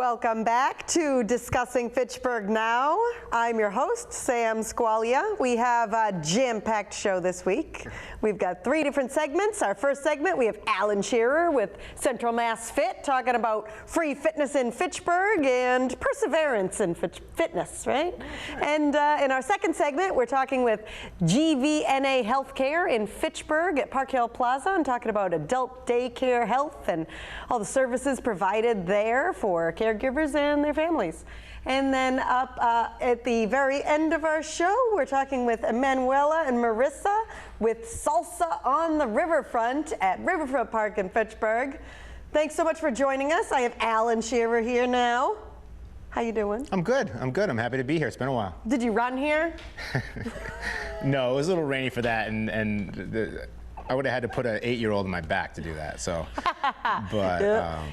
Welcome back to Discussing Fitchburg Now. I'm your host, Sam Squalia. We have a jam-packed show this week. We've got 3 different segments. Our first segment, we have Alan Scherer with CentralMassFit talking about free fitness in Fitchburg and perseverance in fitness, right? And in our second segment, we're talking with GVNA Healthcare in Fitchburg at Park Hill Plaza and talking about adult daycare health and all the services provided there for caregivers and their families. And then up at the very end of our show, we're talking with Emmanuella and Marissa with Salsa on the Riverfront at Riverfront Park in Fitchburg. Thanks so much for joining us. I have Alan Scherer here now. How you doing? I'm good. I'm happy to be here. It's been a while. Did you run here? No, it was a little rainy for that, and I would have had to put an 8-year-old on my back to do that. So, but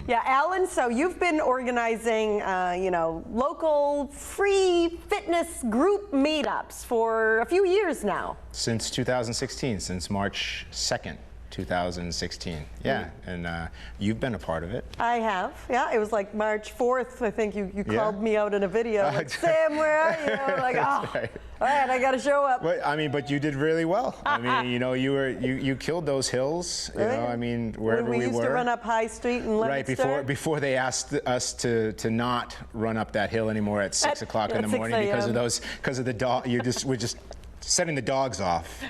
yeah, Alan. So you've been organizing, local free fitness group meetups for a few years now. Since 2016, since March 2nd. 2016, yeah, and you've been a part of it. I have, yeah. It was like March 4th, I think you called me out in a video. Like, Sam, where are you? Like, oh, right. All right, I got to show up. But you did really well. I mean, you killed those hills. You know, I mean, wherever we were. We used to run up High Street in Leominster. Right before they asked us to not run up that hill anymore at 6 o'clock in the morning because of the dog. We're just setting the dogs off.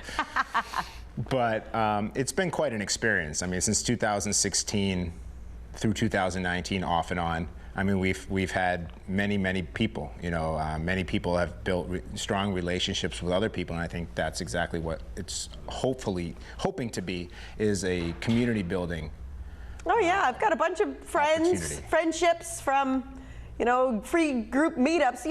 But it's been quite an experience. I mean, since 2016 through 2019, off and on. I mean, we've had many people. Many people have built strong relationships with other people, and I think that's exactly what it's hoping to be, is a community building. Oh yeah, I've got a bunch of friendships from, free group meetups.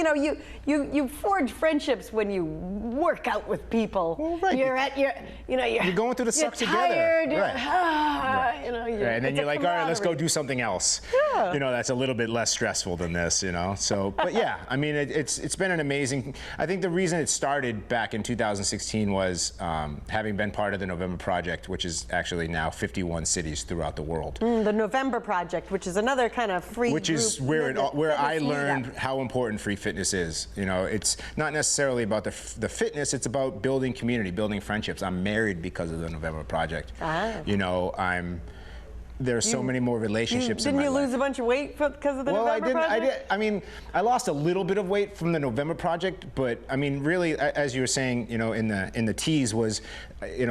You forge friendships when you work out with people. Well, right. You're going through the suck together. Tired, right. And then you're like, all right, let's go do something else. Yeah. That's a little bit less stressful than this. So, but yeah, I mean, it's been an amazing. I think the reason it started back in 2016 was having been part of the November Project, which is actually now 51 cities throughout the world. The November Project, which is another kind of free. Which is where I learned how important free fitness is. It's not necessarily about the fitness, it's about building community, building friendships. I'm married because of the November Project. There's so many more relationships in my life. Didn't you lose a bunch of weight because of the November Project? I mean, I lost a little bit of weight from the November Project, but I mean, really, as you were saying, in the tease was,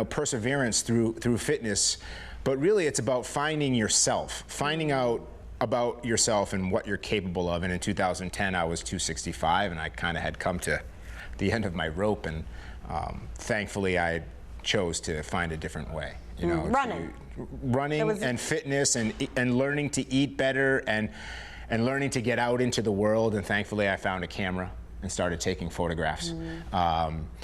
perseverance through fitness. But really, it's about finding yourself, finding out about yourself and what you're capable of. And in 2010, I was 265, and I kind of had come to the end of my rope, and thankfully, I chose to find a different way. Running and fitness and learning to eat better and learning to get out into the world. And thankfully, I found a camera and started taking photographs,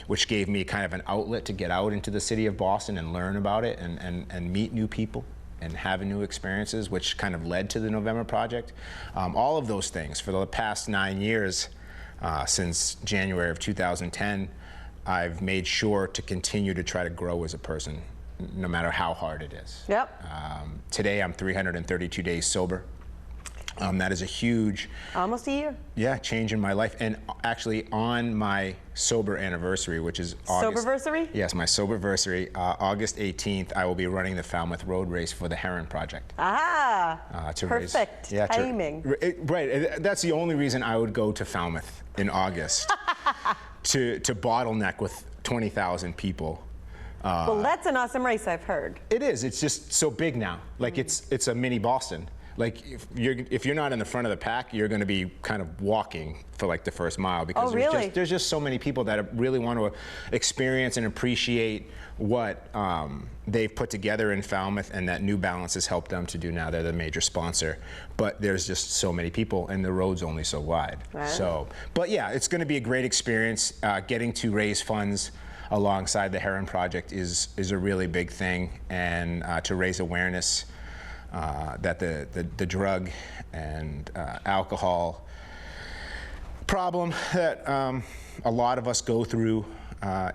which gave me kind of an outlet to get out into the city of Boston and learn about it and meet new people and have new experiences, which kind of led to the November Project. All of those things for the past 9 years, since January of 2010, I've made sure to continue to try to grow as a person, no matter how hard it is. Yep. Today I'm 332 days sober. That is a huge, almost a year. Yeah, change in my life. And actually on my sober anniversary, which is August. Soberversary? Yes, my soberversary, August 18th, I will be running the Falmouth Road Race for the Herron Project. Perfect timing. Right, that's the only reason I would go to Falmouth in August, to bottleneck with 20,000 people. Well, that's an awesome race, I've heard. It is. It's just so big now. Like it's a mini Boston. Like if you're not in the front of the pack, you're going to be kind of walking for like the first mile, because there's just so many people that really want to experience and appreciate what they've put together in Falmouth, and that New Balance has helped them to do now. They're the major sponsor, but there's just so many people, and the road's only so wide. Wow. So, but yeah, it's going to be a great experience. Getting to raise funds alongside the Herron Project is a really big thing, and to raise awareness that the drug and alcohol problem that a lot of us go through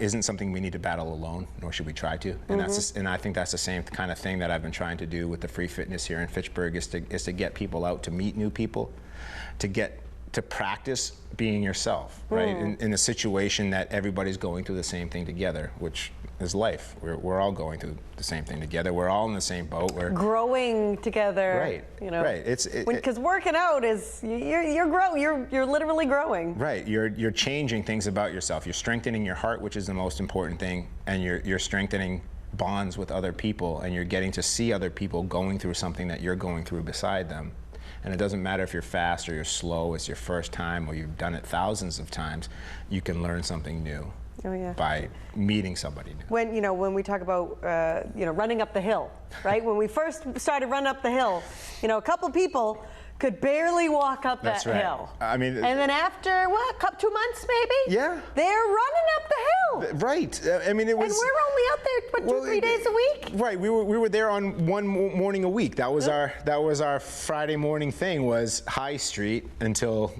isn't something we need to battle alone, nor should we try to. And and I think that's the same kind of thing that I've been trying to do with the free fitness here in Fitchburg, is to get people out to meet new people, to get to practice being yourself, right? In a situation that everybody's going through the same thing together, which is life. We're all going through the same thing together. We're all in the same boat. We're growing together. Right. You know. Right. Because working out is you're literally growing. Right. You're changing things about yourself. You're strengthening your heart, which is the most important thing, and you're strengthening bonds with other people, and you're getting to see other people going through something that you're going through beside them. And it doesn't matter if you're fast or you're slow, it's your first time or you've done it thousands of times, you can learn something new by meeting somebody new. When we talk about running up the hill, right? When we first started running up the hill, a couple people could barely walk up that hill. I mean, and then after 2 months maybe? Yeah. They're running up the hill. Right. I mean, it was. And we're only out there 2-3 days a week. Right. We were there on one morning a week. That was our Friday morning thing, was High Street until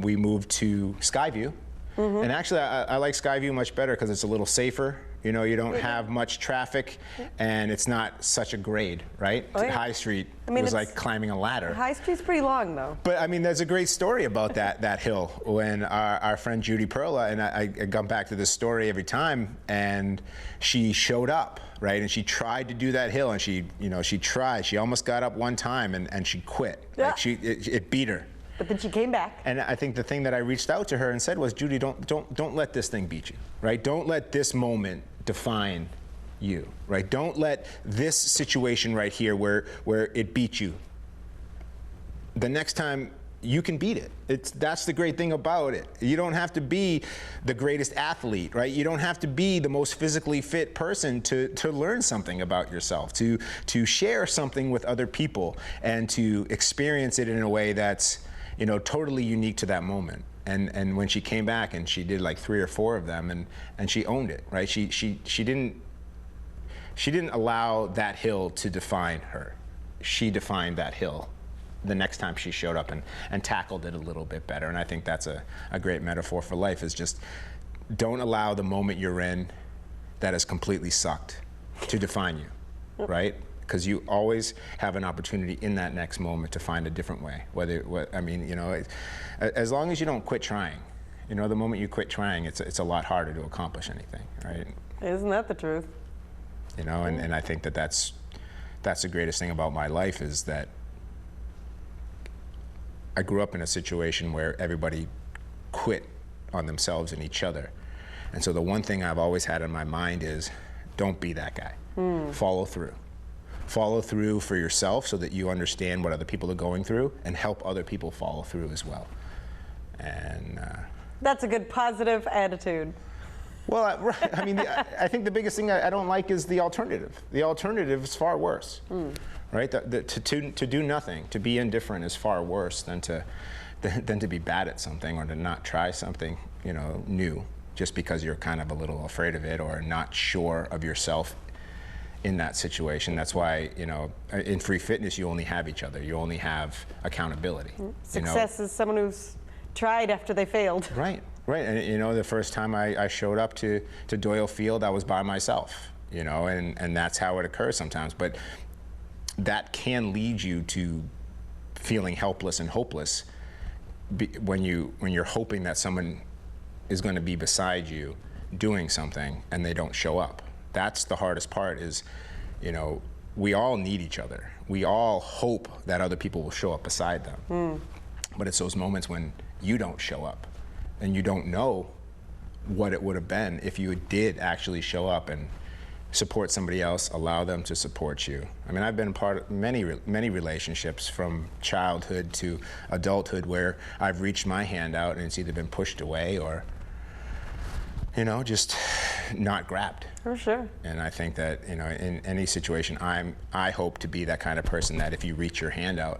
we moved to Skyview. And actually, I like Skyview much better because it's a little safer. You don't have much traffic, and it's not such a grade, right? High Street was like climbing a ladder. High Street's pretty long, though. But I mean, there's a great story about that hill. When our friend Judy Perla, and I come back to this story every time, and she showed up, right? And she tried to do that hill, and she tried. She almost got up one time, and she quit. Yeah. Like it beat her. But then she came back. And I think the thing that I reached out to her and said was, Judy, don't let this thing beat you, right? Don't let this moment define you, right? Don't let this situation right here where it beat you. The next time you can beat it. That's the great thing about it. You don't have to be the greatest athlete, right? You don't have to be the most physically fit person to learn something about yourself, to share something with other people, and to experience it in a way that's totally unique to that moment. And when she came back and she did like 3 or 4 of them, and she owned it, right? She didn't allow that hill to define her. She defined that hill the next time she showed up and tackled it a little bit better. And I think that's a great metaphor for life, is just don't allow the moment you're in that has completely sucked to define you, right? Because you always have an opportunity in that next moment to find a different way. As long as you don't quit trying. The moment you quit trying, it's a lot harder to accomplish anything, right? Isn't that the truth? And I think that's the greatest thing about my life, is that I grew up in a situation where everybody quit on themselves and each other. And so the one thing I've always had in my mind is, don't be that guy. Follow through. Follow through for yourself so that you understand what other people are going through, and help other people follow through as well. And that's a good positive attitude. Well, I think the biggest thing I don't like is the alternative. The alternative is far worse, right? To do nothing, to be indifferent is far worse than to be bad at something, or to not try something new, just because you're kind of a little afraid of it or not sure of yourself in that situation. That's why, in free fitness, you only have each other. You only have accountability. Success is someone who's tried after they failed. Right. And the first time I showed up to Doyle Field, I was by myself, and that's how it occurs sometimes. But that can lead you to feeling helpless and hopeless when you're hoping that someone is going to be beside you doing something and they don't show up. That's the hardest part, is, we all need each other. We all hope that other people will show up beside them. But it's those moments when you don't show up, and you don't know what it would have been if you did actually show up and support somebody else, allow them to support you. I mean, I've been part of many relationships from childhood to adulthood where I've reached my hand out and it's either been pushed away or, just not grabbed. For sure. And I think that, in any situation, I hope to be that kind of person that if you reach your hand out,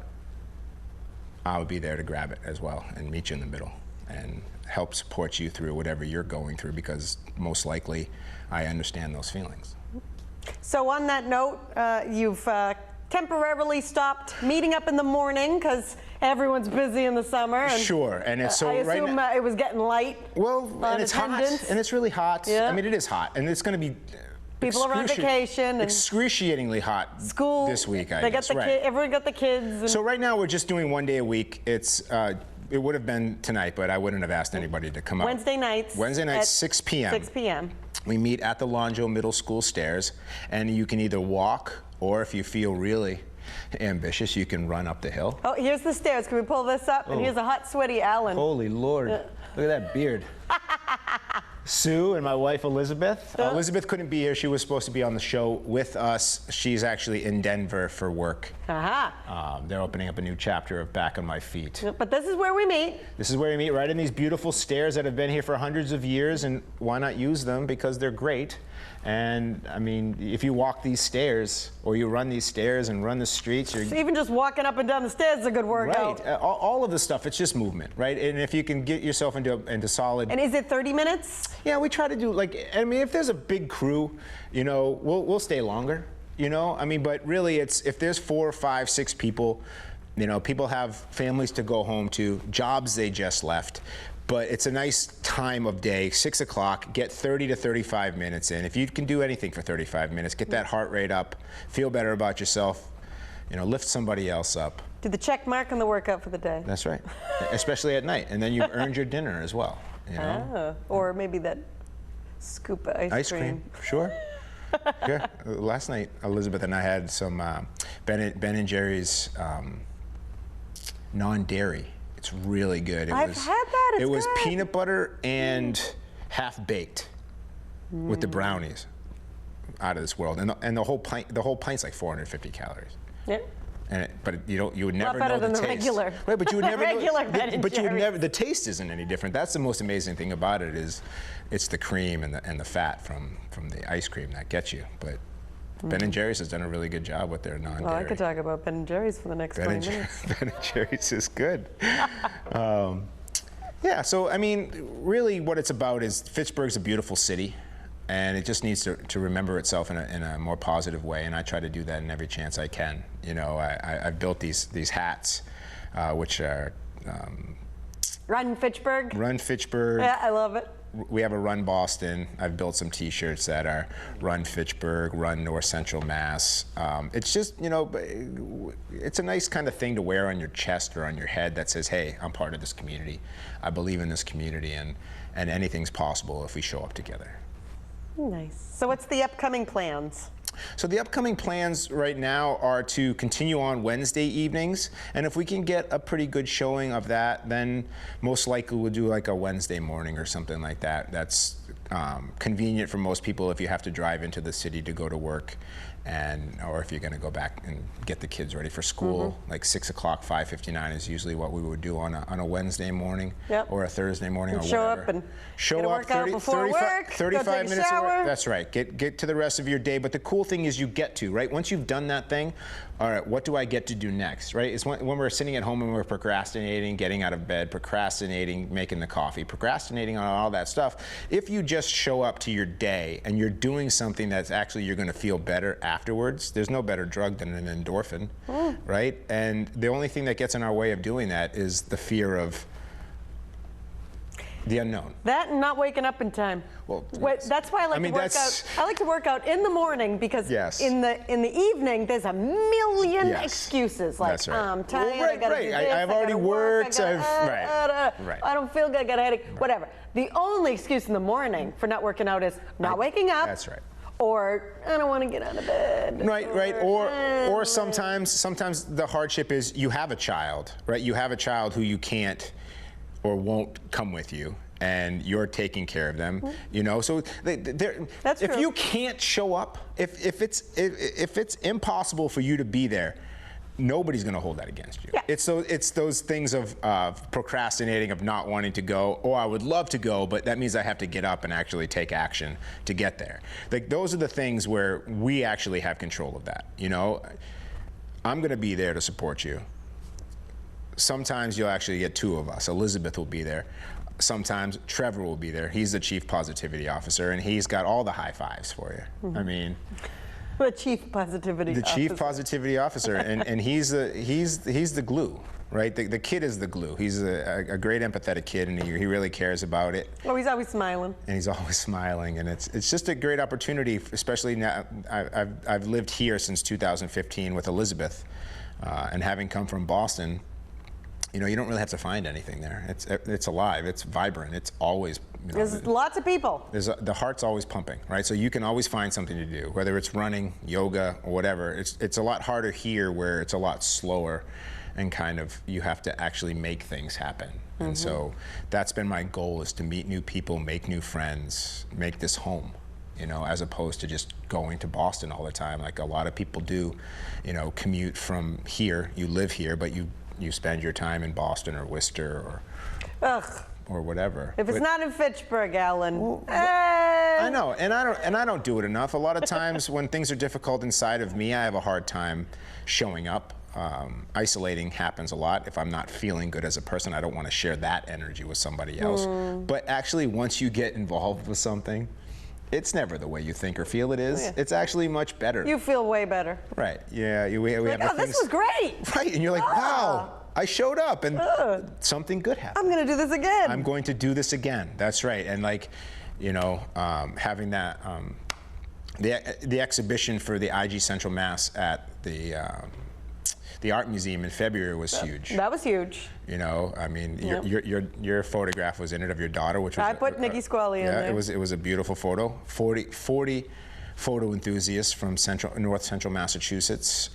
I'll be there to grab it as well and meet you in the middle and help support you through whatever you're going through, because most likely I understand those feelings. So on that note, you've temporarily stopped meeting up in the morning because everyone's busy in the summer. And, sure, and it's so I assume right it was getting light. Well, and it's hot, and it's really hot. Yeah. I mean, it is hot, and it's going to be People are on vacation. And excruciatingly hot school this week, I they guess. Got the everyone got the kids. And so right now we're just doing 1 day a week. It would have been tonight, but I wouldn't have asked anybody to come out. Wednesday nights, 6 p.m. 6 p.m. We meet at the Lonjo Middle School stairs, and you can either walk, or if you feel really ambitious, you can run up the hill. Oh, here's the stairs. Can we pull this up? And here's a hot, sweaty Alan. Holy Lord. Look at that beard. Sue and my wife Elizabeth. Elizabeth couldn't be here. She was supposed to be on the show with us. She's actually in Denver for work. They're opening up a new chapter of Back on My Feet. But this is where we meet. This is where we meet, right in these beautiful stairs that have been here for hundreds of years, and why not use them? Because they're great. And I mean, if you walk these stairs, or you run these stairs and run the streets, you're even just walking up and down the stairs is a good workout. Right. All of the stuff, it's just movement, right? And if you can get yourself into solid. And is it 30 minutes? Yeah, we try to do I mean, if there's a big crew, you know, we'll stay longer, you know? I mean, but really it's, if there's 4, 5, 6 people, you know, people have families to go home to, jobs they just left. But it's a nice time of day, 6 o'clock, get 30 to 35 minutes in. If you can do anything for 35 minutes, get that heart rate up, feel better about yourself, you know, lift somebody else up. Do the check mark on the workout for the day. That's right, especially at night. And then you've earned your dinner as well, you know? Or maybe that scoop of ice cream. Sure. Yeah. Last night, Elizabeth and I had some Ben & Jerry's non-dairy. It's really good. I've had that. It's It was good. peanut butter and half-baked with the brownies. Out of this world, and the whole pint's like 450 calories. Yeah. But you would never know better the than the taste. regular. Right, but you would never regular know. Ben & But you would Jerry's. never. The taste isn't any different. That's the most amazing thing about it is, it's the cream and the fat from the ice cream that gets you. But Ben & Jerry's has done a really good job with their non-dairy. Well, I could talk about Ben & Jerry's for the next 20 minutes. Ben & Jerry's is good. Yeah, so I mean, really what it's about is Fitchburg's a beautiful city, and it just needs to remember itself in a more positive way, and I try to do that in every chance I can. You know, I've built these hats, which are Run Fitchburg. Run Fitchburg. Yeah, I love it. We have a Run Boston. I've built some T-shirts that are Run Fitchburg, Run North Central Mass. It's just, you know, it's a nice kind of thing to wear on your chest or on your head that says, hey, I'm part of this community. I believe in this community, and anything's possible if we show up together. Nice. So what's the upcoming plans? So the upcoming plans right now are to continue on Wednesday evenings, and if we can get a pretty good showing of that, then most likely we'll do like a Wednesday morning or something like that. That's convenient for most people if you have to drive into the city to go to work, or if you're going to go back and get the kids ready for school. Like 6 o'clock, 5:59 is usually what we would do on a Wednesday morning, or a Thursday morning, or show whatever. Up and show get a up workout 30, before 35, work, 35 go take a minutes. shower. That's right. Get to the rest of your day. But the cool thing is you get to, right? Once you've done that thing, all right, what do I get to do next, right? It's when we're sitting at home and we're procrastinating, getting out of bed, procrastinating, making the coffee, procrastinating on all that stuff. If you just show up to your day and you're doing something that's actually you're going to feel better afterwards, there's no better drug than an endorphin, right? And the only thing that gets in our way of doing that is the fear of the unknown. That and not waking up in time. Well, that's why I like to work out. I like to work out in the morning because in the evening there's a million excuses. Like I'm tired. I gotta do this. I've already worked. I don't feel good. I got a headache. Whatever. The only excuse in the morning for not working out is not waking up. That's right. Or I don't want to get out of bed. Right. Or sometimes the hardship is you have a child, right? You have a child who you can't or won't come with you, and you're taking care of them, you know. So if you can't show up, if it's impossible for you to be there, nobody's going to hold that against you. Yeah. It's those things of procrastinating, of not wanting to go. Oh, I would love to go, but that means I have to get up and actually take action to get there. Like those are the things where we actually have control of that. You know, I'm going to be there to support you. Sometimes you'll actually get 2 of us. Elizabeth will be there. Sometimes Trevor will be there. He's the chief positivity officer, and he's got all the high fives for you. I mean, The chief positivity officer. The chief positivity officer, and he's the glue, right? The kid is the glue. He's a great empathetic kid, and he really cares about it. Oh, he's always smiling. And he's always smiling, and it's just a great opportunity, especially now. I've lived here since 2015 with Elizabeth, and having come from Boston, you don't really have to find anything there. It's alive, it's vibrant, it's always. There's lots of people. The heart's always pumping, right? So you can always find something to do, whether it's running, yoga, or whatever. It's a lot harder here, where it's a lot slower, and kind of you have to actually make things happen. And so that's been my goal, is to meet new people, make new friends, make this home, as opposed to just going to Boston all the time, like a lot of people do, commute from here. You live here, but you spend your time in Boston or Worcester or whatever. If it's not in Fitchburg, Alan. I know, and I don't do it enough. A lot of times when things are difficult inside of me, I have a hard time showing up. Isolating happens a lot. If I'm not feeling good as a person, I don't want to share that energy with somebody else. But actually, once you get involved with something, it's never the way you think or feel it is. It's actually much better. You feel way better. Right. Yeah. We have oh, this was great. Right. And you're like, wow, I showed up and something good happened. I'm going to do this again. I'm going to do this again. That's right. And having that, the exhibition for the IG Central Mass at the Art Museum in February was huge. That was huge. I mean, your photograph was in it of your daughter, which was I put Nikki Squally in there. It was a beautiful photo. 40 photo enthusiasts from North Central Massachusetts.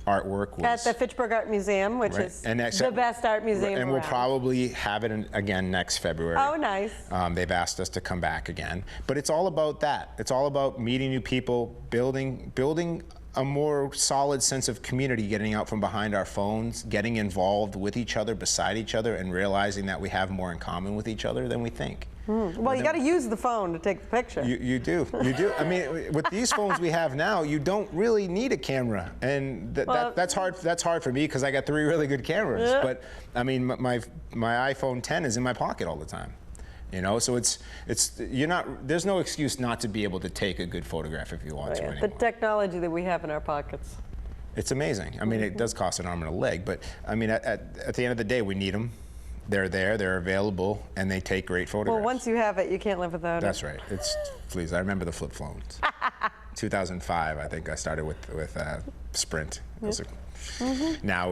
Artwork was at the Fitchburg Art Museum, which is the best art museum and around. We'll probably have it again next February. Oh, nice. They've asked us to come back again. But it's all about that. It's all about meeting new people, building a more solid sense of community, getting out from behind our phones, getting involved with each other, beside each other, and realizing that we have more in common with each other than we think. Well, you got to use the phone to take the picture. You do. I mean, with these phones we have now, you don't really need a camera, and that's hard. That's hard for me because I got 3 really good cameras. Yeah. But I mean, my iPhone 10 is in my pocket all the time. So there's no excuse not to be able to take a good photograph if you want to anymore. The technology that we have in our pockets. It's amazing. I mean, it does cost an arm and a leg, but I mean, at the end of the day, we need them. They're there, they're available, and they take great photographs. Well, once you have it, you can't live without it. That's right. Please, I remember the flip phones. 2005, I think I started with Sprint. Now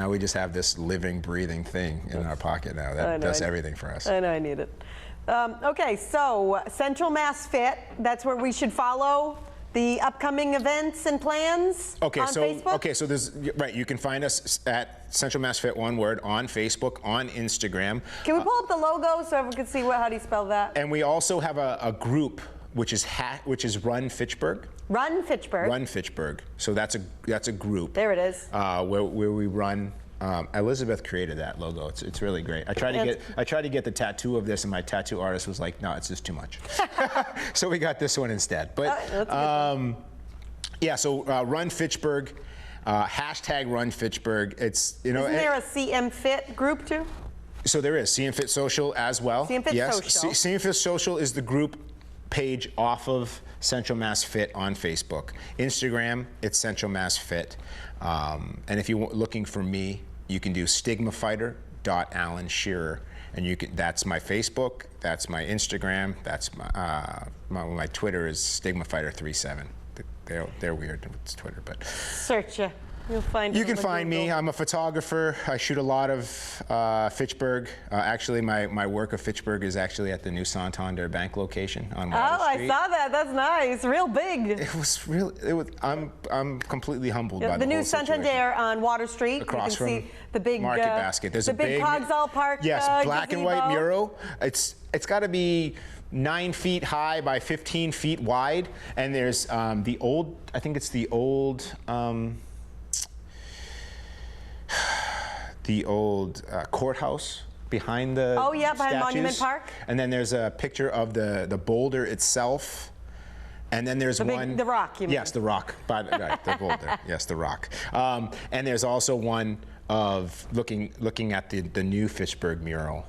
we just have this living, breathing thing in our pocket now that does everything for us. I know I need it. Okay, so CentralMassFit, that's where we should follow the upcoming events and plans on Facebook? Okay, so there's, right, you can find us at CentralMassFit, one word, on Facebook, on Instagram. Can we pull up the logo so everyone can see how do you spell that? And we also have a group which is Run Fitchburg. Run Fitchburg. Run Fitchburg. So that's a group. There it is. Where we run. Elizabeth created that logo. It's really great. I tried to get the tattoo of this, and my tattoo artist was like, "No, it's just too much." So we got this one instead. But yeah, so Run Fitchburg, hashtag Run Fitchburg. It's Isn't there a CM Fit group too? So there is CM Fit Social as well. CM Fit yes. Social. CM Fit Social is the group page off of CentralMassFit on Facebook. Instagram, it's CentralMassFit. And if you're looking for me, you can do stigmafighter.Alan Scherer, and that's my Facebook, that's my Instagram, that's my Twitter is stigmafighter37. They're weird. It's Twitter, but search you. You'll find. You can find me. I'm a photographer. I shoot a lot of Fitchburg. Actually, my work of Fitchburg is actually at the new Santander Bank location on Water Street. I saw that. That's nice. Real big. It was really. I'm completely humbled by the new whole Santander situation. on Water Street. Across you can from see the big Market Basket. There's the big Cogsall Park. Yes, black and white gazebo. mural. It's got to be 9 feet high by 15 feet wide, and there's the old. I think it's the old courthouse behind the behind statues. Monument Park. And then there's a picture of the boulder itself. And then there's the rock, you mean? Yes, the rock. Right, the boulder. Yes, the rock. And there's also one of looking at the new Fitchburg mural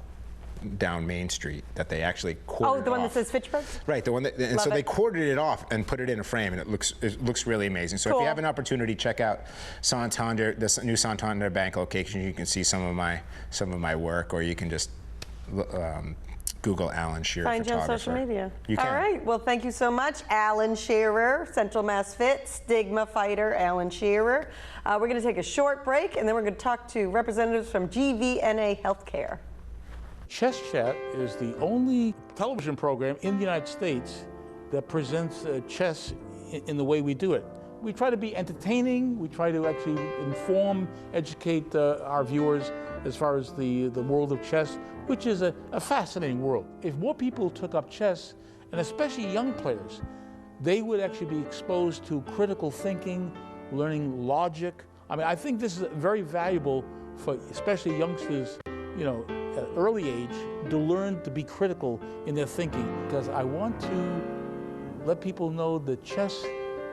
down Main Street that they actually quartered Oh, the one off. that says Fitchburg? Right, the one that, and Love so they it. quartered it off and put it in a frame, and it looks really amazing. So if Cool. you have an opportunity, check out Santander, this new Santander Bank location. You can see some of my work, or you can just Google Alan Scherer Find you on photographer. social media. You can. All right. Well, thank you so much, Alan Scherer, CentralMassFit, stigma fighter, Alan Scherer. We're going to take a short break, and then we're going to talk to representatives from GVNA Healthcare. Chess Chat is the only television program in the United States that presents chess in the way we do it. We try to be entertaining. We try to actually inform, educate our viewers as far as the world of chess, which is a fascinating world. If more people took up chess, and especially young players, they would actually be exposed to critical thinking, learning logic. I mean, I think this is very valuable for especially youngsters, you know, at early age, to learn to be critical in their thinking. Because I want to let people know that chess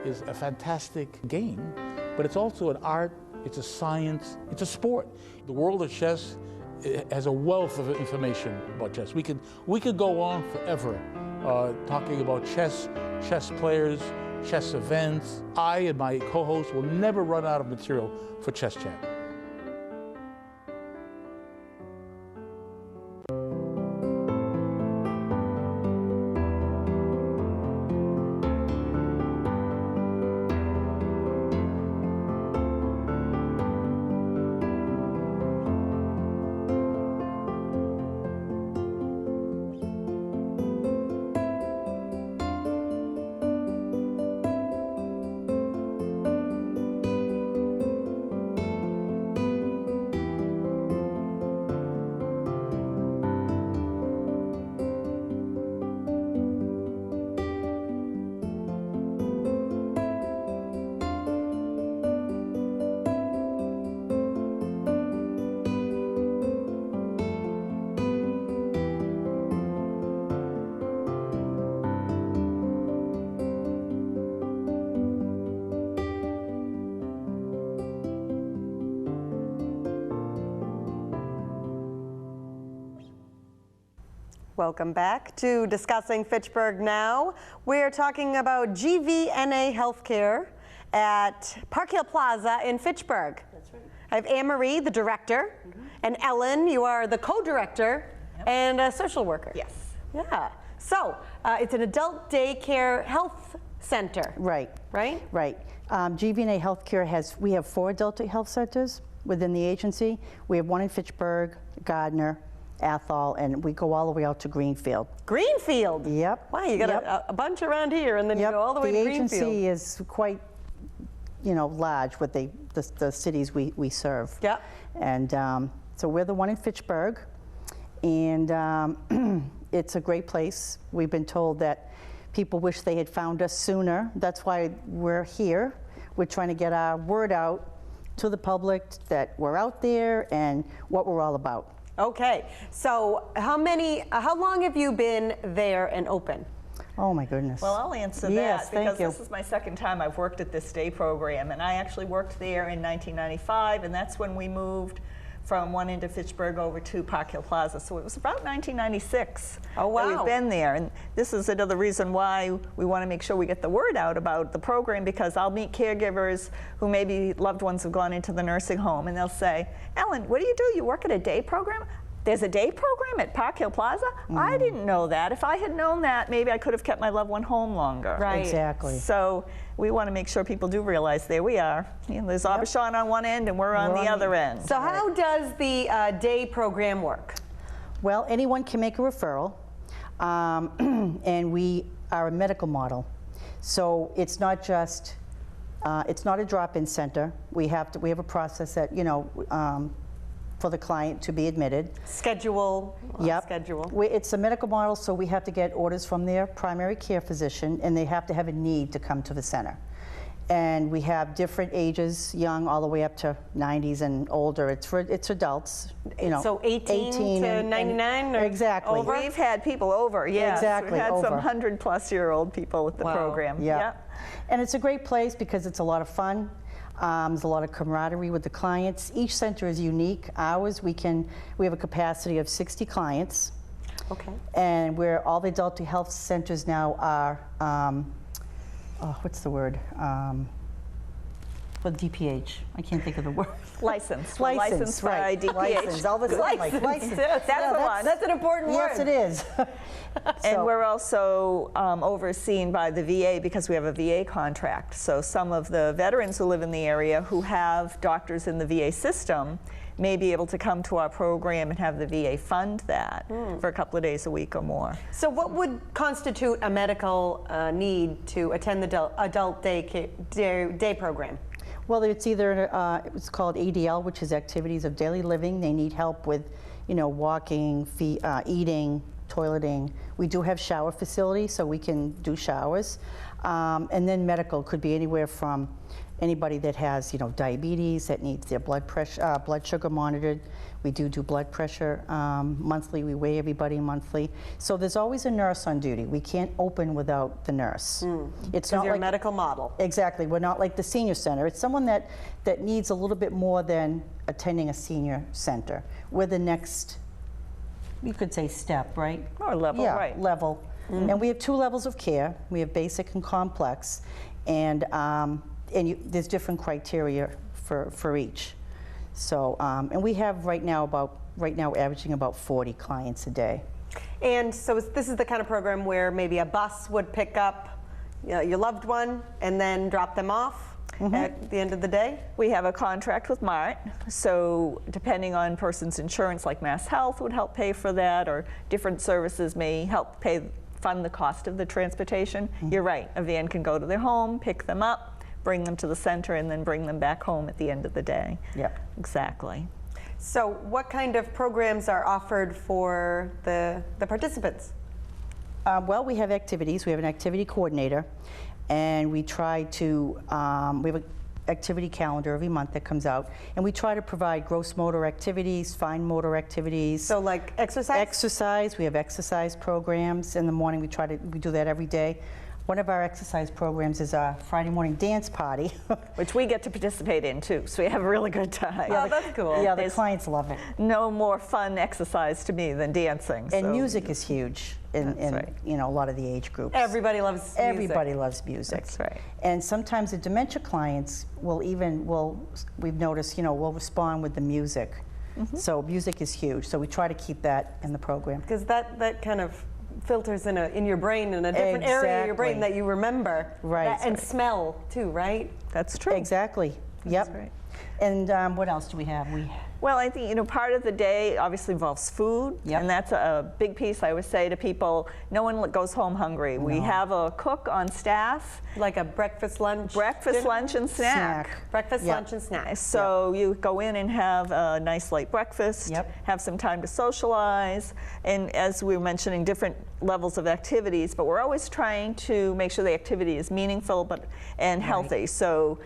is a fantastic game, but it's also an art, it's a science, it's a sport. The world of chess has a wealth of information about chess. We could go on forever talking about chess players, chess events. I and my co-host will never run out of material for Chess Chat. Welcome back to Discussing Fitchburg Now. We're talking about GVNA Healthcare at Park Hill Plaza in Fitchburg. That's right. I have Anne-Marie, the director, and Ellen, you are the co-director and a social worker. Yes. Yeah. So it's an adult daycare health center. Right. Right? Right. GVNA Healthcare we have 4 adult health centers within the agency. We have one in Fitchburg, Gardner, Athol, and we go all the way out to Greenfield. Greenfield? Yep. Wow, you got a bunch around here, and then you go all the way to Greenfield. The agency is quite, large with the cities we serve. Yep. And so we're the one in Fitchburg, and it's a great place. We've been told that people wish they had found us sooner. That's why we're here. We're trying to get our word out to the public that we're out there and what we're all about. Okay, so how long have you been there and open? Oh my goodness. Well, I'll answer Yes, that because thank you. this is my second time I've worked at this day program, and I actually worked there in 1995, and that's when we moved from one end of Fitchburg over to Park Hill Plaza. So it was about 1996 Oh, wow. that we've been there. And this is another reason why we want to make sure we get the word out about the program, because I'll meet caregivers who maybe loved ones have gone into the nursing home, and they'll say, Ellen, what do? You work at a day program? There's a day program at Park Hill Plaza? I didn't know that. If I had known that, maybe I could have kept my loved one home longer. Right. Exactly. So we want to make sure people do realize there we are. There's Aubuchon on one end and we're on the other end. So how does the day program work? Well, anyone can make a referral, and we are a medical model. So it's not just, it's not a drop-in center. We have a process that, for the client to be admitted. Schedule. It's a medical model, so we have to get orders from their primary care physician, and they have to have a need to come to the center. And we have different ages, young all the way up to 90s and older. It's adults, So 18 to 99 or exactly. over? We've had people over, yes. Exactly, We've had some over. 100-plus-year-old people at the Wow. program. Yeah. And it's a great place because it's a lot of fun. There's a lot of camaraderie with the clients. Each center is unique. Ours, we have a capacity of 60 clients, Okay. And where all the adult health centers now are, what's the word? For DPH, I can't think of the word. Licensed. We're licensed by right. DPH. Licensed. All of a sudden, like licensed. That's the one. That's an important word. Yes, it is. And So- we're also overseen by the VA because we have a VA contract. So some of the veterans who live in the area who have doctors in the VA system may be able to come to our program and have the VA fund that for a couple of days a week or more. So what would constitute a medical need to attend the adult day program? Well, it's either, it's called ADL, which is Activities of Daily Living. They need help with, walking, eating, toileting. We do have shower facilities, so we can do showers. And then medical could be anywhere from anybody that has, diabetes, that needs their blood pressure, blood sugar monitored. We do blood pressure monthly. We weigh everybody monthly. So there's always a nurse on duty. We can't open without the nurse. It's not You're like a medical model. Exactly. We're not like the senior center. It's someone that needs a little bit more than attending a senior center. We're the next, you could say, step, right? Or level, Yeah, right. level. And we have 2 levels of care. We have basic and complex, and there's different criteria for each. So, and we have right now averaging about 40 clients a day. And so this is the kind of program where maybe a bus would pick up your loved one and then drop them off at the end of the day? We have a contract with MART, so depending on person's insurance, like Mass Health would help pay for that, or different services may help fund the cost of the transportation. You're right, a van can go to their home, pick them up, bring them to the center, and then bring them back home at the end of the day. Yep. Exactly. So what kind of programs are offered for the participants? Well, we have activities. We have an activity coordinator, and we try to, we have an activity calendar every month that comes out, and we try to provide gross motor activities, fine motor activities. So like exercise? Exercise. We have exercise programs. In the morning, we do that every day. One of our exercise programs is our Friday morning dance party. Which we get to participate in too, so we have a really good time. Oh, that's cool. Yeah, the There's clients love it. no more fun exercise to me than dancing. And so- music is huge in right. a lot of the age groups. Everybody loves music. Everybody loves music. That's right. And sometimes the dementia clients we've noticed, will respond with the music. So music is huge. So we try to keep that in the program. Because that kind of filters in your brain, in a different area of your brain Exactly. that you remember. Right. And smell too, right? That's true. Exactly. Yep. right. And what else do we have? Well, I think, part of the day obviously involves food, Yep. and that's a big piece. I always say to people, no one goes home hungry. We have a cook on staff, Like a breakfast, lunch. breakfast, dinner? lunch, and snack. Breakfast, Yep. lunch, and snack. So you go in and have a nice light breakfast, Yep. have some time to socialize, and as we were mentioning, different levels of activities, but we're always trying to make sure the activity is meaningful and healthy. So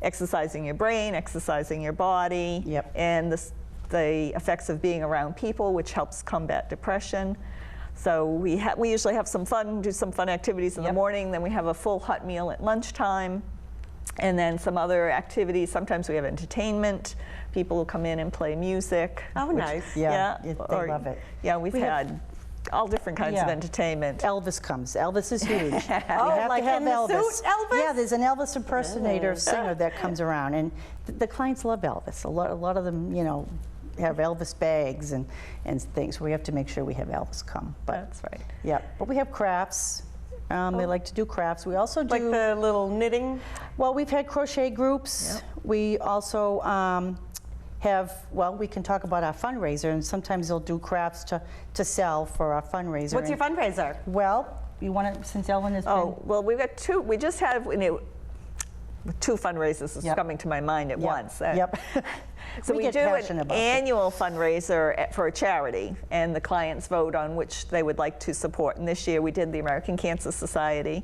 exercising your brain, exercising your body, Yep. and the effects of being around people, which helps combat depression. So we usually have some fun, do some fun activities in the Yep. morning, then we have a full hot meal at lunchtime, and then some other activities. Sometimes we have entertainment. People will come in and play music. Oh, nice. Yeah, they love it. Yeah, we've We have- had all different kinds of Yeah. entertainment. Elvis comes. Elvis is huge. You Oh, have like to have in the Elvis. suit, Elvis? Yeah, there's an Elvis impersonator singer that comes around, and the clients love Elvis. A lot of them, have Elvis bags and things. We have to make sure we have Elvis come. But That's right. yeah, but we have crafts. They like to do crafts. We also do Like the little knitting. well. We've had crochet groups. Yep. We also we can talk about our fundraiser, and sometimes they'll do crafts to sell for our fundraiser. What's your fundraiser? Well, you want to, since Ellen has Oh, well, we've got two. We just had two fundraisers is Yep. coming to my mind at Yep. once. Yep. So We we get do an passionate about it. annual fundraiser for a charity, and the clients vote on which they would like to support. And this year we did the American Cancer Society.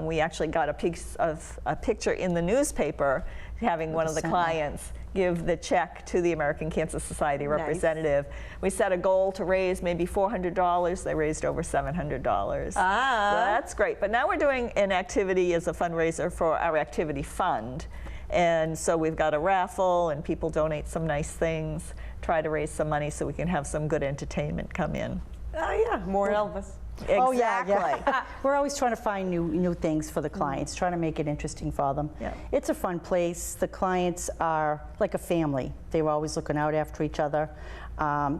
We actually got a picture in the newspaper having one of the center. clients give the check to the American Cancer Society Nice. representative. We set a goal to raise maybe $400. They raised over $700. Ah. So that's great. But now we're doing an activity as a fundraiser for our activity fund. And so we've got a raffle, and people donate some nice things, try to raise some money so we can have some good entertainment come in. Yeah, more Elvis. Exactly. Oh, yeah. We're always trying to find new things for the clients, trying to make it interesting for them. Yeah. It's a fun place. The clients are like a family. They're always looking out after each other.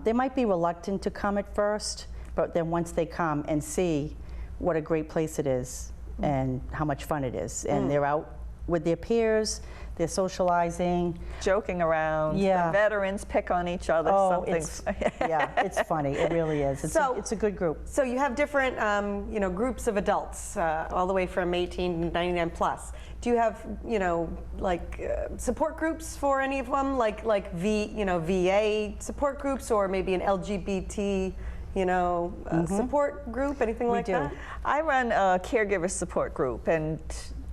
They might be reluctant to come at first, but then once they come and see what a great place it is and how much fun it is, and they're out with their peers, they're socializing. Joking around. Yeah. The veterans pick on each other. Oh, Something. yeah, it's funny. It really is. It's a good group. So you have different, groups of adults, all the way from 18 to 99 plus. Do you have, support groups for any of them, like VA support groups, or maybe an LGBT, support group, anything like that? I run a caregiver support group, and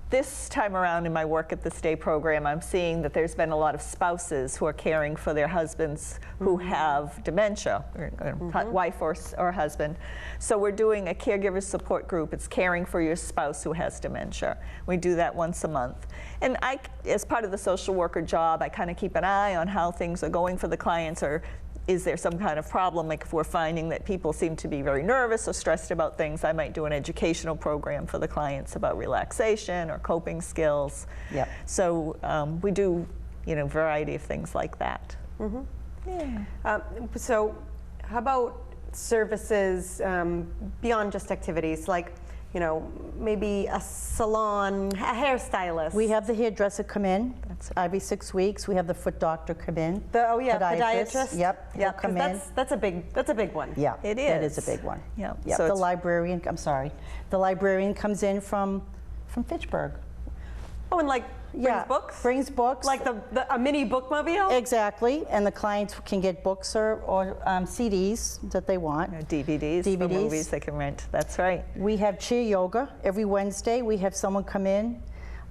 this time around in my work at the STAY program, I'm seeing that there's been a lot of spouses who are caring for their husbands who have dementia, or wife or husband. So we're doing a caregiver support group. It's caring for your spouse who has dementia. We do that once a month. And I, as part of the social worker job, I kind of keep an eye on how things are going for the clients, or is there some kind of problem? Like if we're finding that people seem to be very nervous or stressed about things, I might do an educational program for the clients about relaxation or coping skills. Yep. So we do, a variety of things like that. Yeah. So how about services beyond just activities, like, maybe a salon, a hairstylist? We have the hairdresser come in every 6 weeks. We have the foot doctor come in. Podiatrist. Yep, he'll come in. That's a big one. Yeah, It It is. is a big one. Yeah. Yep. So The it's- librarian, the librarian comes in from Fitchburg. Oh, and brings books? Brings books. Like a mini bookmobile? Exactly, and the clients can get books or CDs that they want. DVDs for movies they can rent. That's right. We have chair yoga every Wednesday. We have someone come in,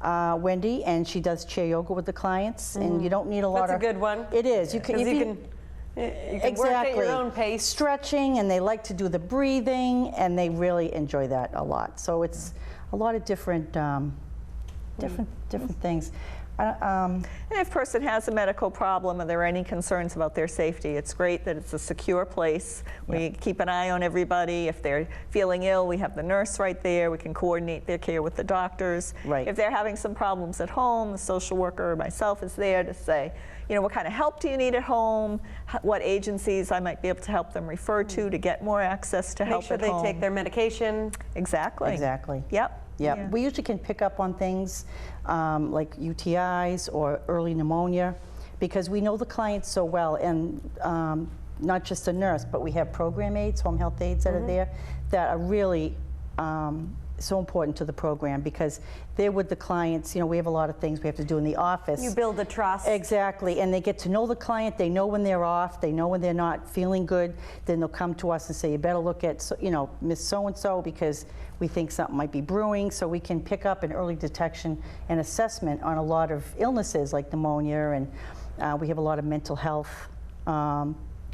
Wendy, and she does chair yoga with the clients. And you don't need a lot That's a good one. It is. You can. Because if you can work at your own pace. Stretching, and they like to do the breathing, and they really enjoy that a lot. So it's a lot of different things. And if a person has a medical problem, are there any concerns about their safety? It's great that it's a secure place. We keep an eye on everybody. If they're feeling ill, we have the nurse right there. We can coordinate their care with the doctors. Right. If they're having some problems at home, the social worker or myself is there to say, what kind of help do you need at home? What agencies I might be able to help them refer to get more access to help at home. Make sure they take their medication. Exactly. Exactly. Yep. Yep. Yeah. We usually can pick up on things like UTIs or early pneumonia, because we know the clients so well, and not just a nurse, but we have program aides, home health aides that are there that are really so important to the program, because they're with the clients. We have a lot of things we have to do in the office. You build the trust. Exactly, and they get to know the client. They know when they're off. They know when they're not feeling good. Then they'll come to us and say, you better look at, Miss So-and-so, because we think something might be brewing. So we can pick up an early detection and assessment on a lot of illnesses like pneumonia, and we have a lot of mental health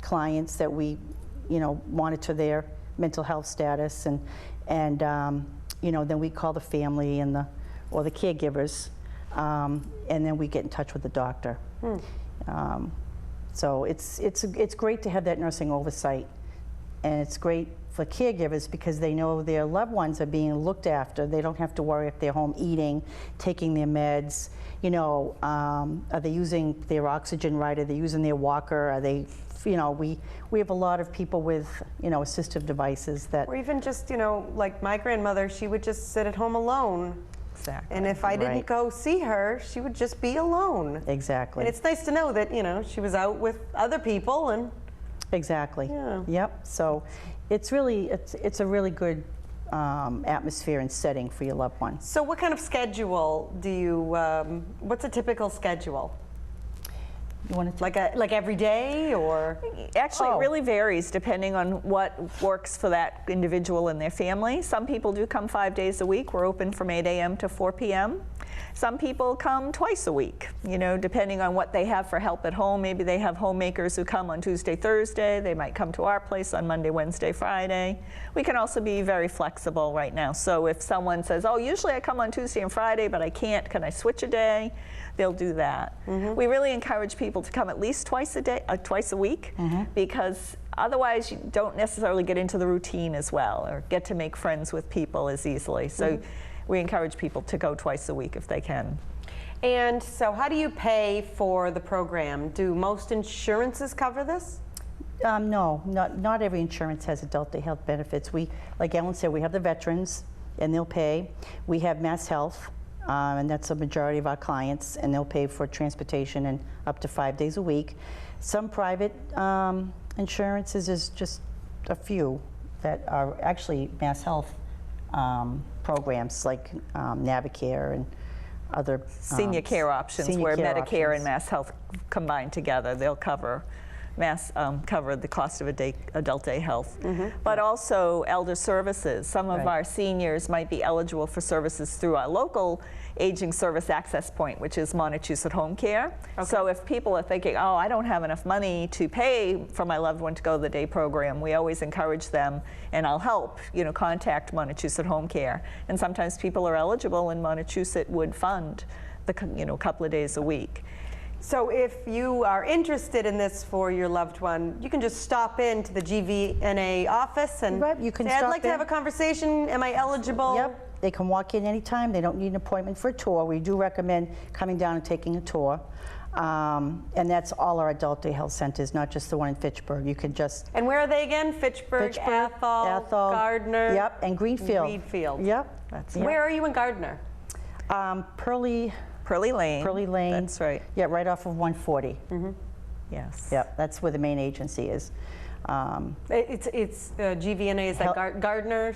clients that we, monitor their mental health status, and then we call the family or the caregivers, and then we get in touch with the doctor. So it's great to have that nursing oversight, and it's great for caregivers because they know their loved ones are being looked after. They don't have to worry if they're home eating, taking their meds. Are they using their oxygen right? Are they using their walker? Are they? We have a lot of people with, assistive devices that. Or even just, like my grandmother, she would just sit at home alone. Exactly. And if I didn't Right. go see her, she would just be alone. Exactly. And it's nice to know that, she was out with other people and. Exactly. Yeah. Yep. So it's a really good atmosphere and setting for your loved ones. So what kind of schedule do you, what's a typical schedule? You want to Like every day, or? Actually, Oh. it really varies depending on what works for that individual and their family. Some people do come 5 days a week. We're open from 8 a.m. to 4 p.m. Some people come twice a week, depending on what they have for help at home. Maybe they have homemakers who come on Tuesday, Thursday. They might come to our place on Monday, Wednesday, Friday. We can also be very flexible right now. So if someone says, oh, usually I come on Tuesday and Friday, but I can't, can I switch a day? They'll do that. We really encourage people to come at least twice a week, because Otherwise, you don't necessarily get into the routine as well, or get to make friends with people as easily. So we encourage people to go twice a week if they can. And so how do you pay for the program? Do most insurances cover this? No, not every insurance has adult day health benefits. We, like Ellen said, we have the veterans, and they'll pay. We have Mass Health, and that's a majority of our clients, and they'll pay for transportation and up to 5 days a week. Some private insurances is just a few that are actually Mass Health programs, like Navicare and other Senior care options, where Medicare and Mass Health combine together. They'll cover cover the cost of adult day health. But also elder services. Some of our seniors might be eligible for services through our local aging service access point, which is Montechusett Home Care. So if people are thinking, oh, I don't have enough money to pay for my loved one to go to the day program, we always encourage them, and I'll help, contact Montechusett Home Care. And sometimes people are eligible, and Montechusett would fund the couple of days a week. So if you are interested in this for your loved one, you can just stop into the GVNA office and you can say, I'd stop like to in. have a conversation. Am I eligible? Yep. They can walk in anytime. They don't need an appointment for a tour. We do recommend coming down and taking a tour. And that's all our adult day health centers, not just the one in Fitchburg. You can just... And where are they again? Fitchburg, Athol, Gardner. Yep, and Greenfield. Greenfield. Yep. That's Where are you in Gardner? Pearly Lane. Pearly Lane. That's right. Yeah, right off of 140. Yes. Yep, that's where the main agency is. It's GVNA, is that Gardner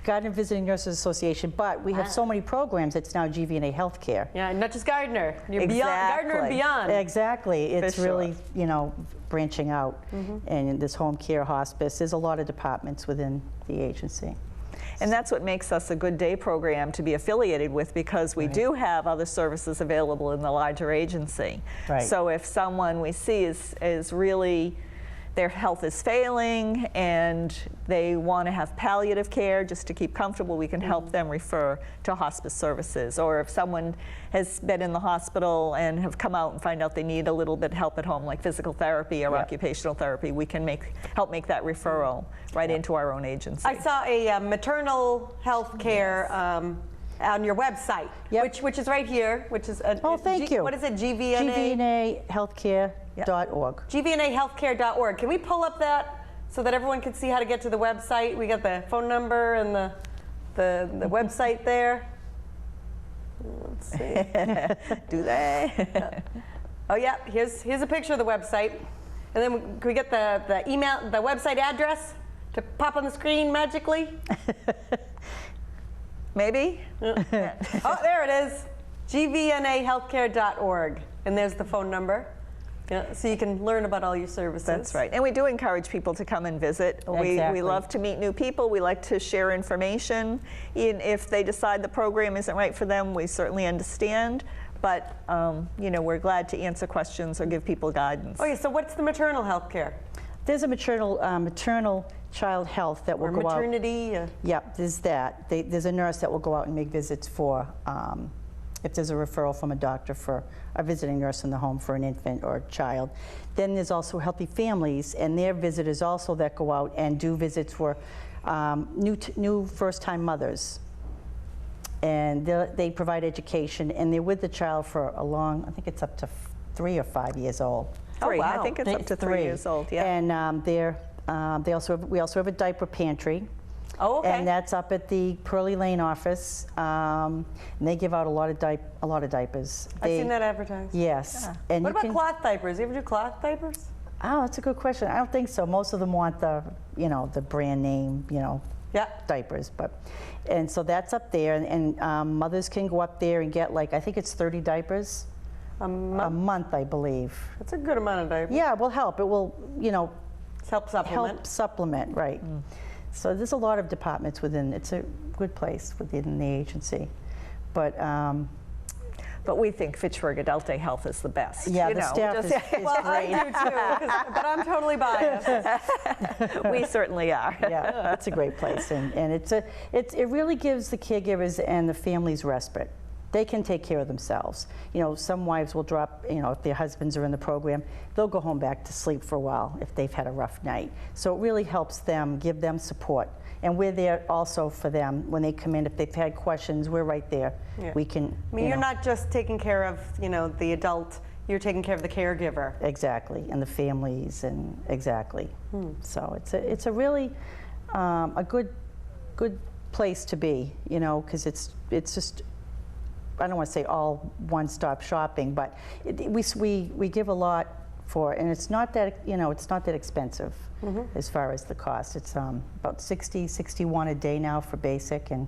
Gardner Visiting Nurses Association, but we have so many programs, it's now GVNA Healthcare. Yeah, not just Gardner. You're Exactly. beyond, Gardner and beyond. Exactly. It's For really, branching out. And in this home care hospice, there's a lot of departments within the agency. And that's what makes us a good day program to be affiliated with, because we do have other services available in the larger agency. Right. So if someone we see is really, their health is failing and they want to have palliative care just to keep comfortable, we can help them refer to hospice services. Or if someone has been in the hospital and have come out and find out they need a little bit of help at home, like physical therapy or occupational therapy, we can help make that referral right into our own agency. I saw a maternal health care on your website, which is right here, which is thank you. What is it? GVNA? GVNAhealthcare.org. GVNAhealthcare.org. Can we pull up that so that everyone can see how to get to the website? We got the phone number and the website there. Let's see. Do they? Oh yeah, here's a picture of the website. And then can we get the email, the website address to pop on the screen magically? Maybe? Oh, there it is. GVNAhealthcare.org. And there's the phone number. Yeah, so you can learn about all your services. That's right. And we do encourage people to come and visit. Exactly. We love to meet new people. We like to share information. And if they decide the program isn't right for them, we certainly understand. But, we're glad to answer questions or give people guidance. Okay, so what's the maternal health care? There's a maternal child health that will go out. Maternity? Yep, there's that. There's a nurse that will go out and make visits for, if there's a referral from a doctor for a visiting nurse in the home for an infant or a child. Then there's also Healthy Families, and their visitors also that go out and do visits for new first-time mothers. And they provide education, and they're with the child for a long, I think it's up to 3 or 5 years old. Three. wow. I think it's up to 3 years old, yeah. And we also have a Diaper Pantry. Oh, okay. And that's up at the Pearly Lane office. And they give out a lot of diapers. I've seen that advertised. Yes. Yeah. And What you about can, cloth diapers? You ever do cloth diapers? Oh, that's a good question. I don't think so. Most of them want the brand name, Yeah. diapers. And so that's up there. And mothers can go up there and get I think it's 30 diapers a month, I believe. That's a good amount of diapers. Yeah, it will help. It will, Help supplement. help supplement, right. So there's a lot of departments within, it's a good place within the agency. But we think Fitchburg Adult Day Health is the best. yeah, the staff is Well, I great. do too, but I'm totally biased. We certainly are. Yeah, it's a great place, and it really gives the caregivers and the families respite. they can take care of themselves. You know, some wives will drop, you know, if their husbands are in the program, they'll go home back to sleep for a while if they've had a rough night. So it really helps them, give them support. And we're there also for them when they come in. If they've had questions, we're right there. Yeah. We can, I mean, you're not just taking care of, you know, the adult, you're taking care of the caregiver. Exactly, and the families, and exactly. So it's a really a good place to be, you know, because it's just, I don't want to say all one-stop shopping, but we give a lot for it, and it's not that, you know, it's not that expensive as far as the cost. It's about $61 a day now for basic, and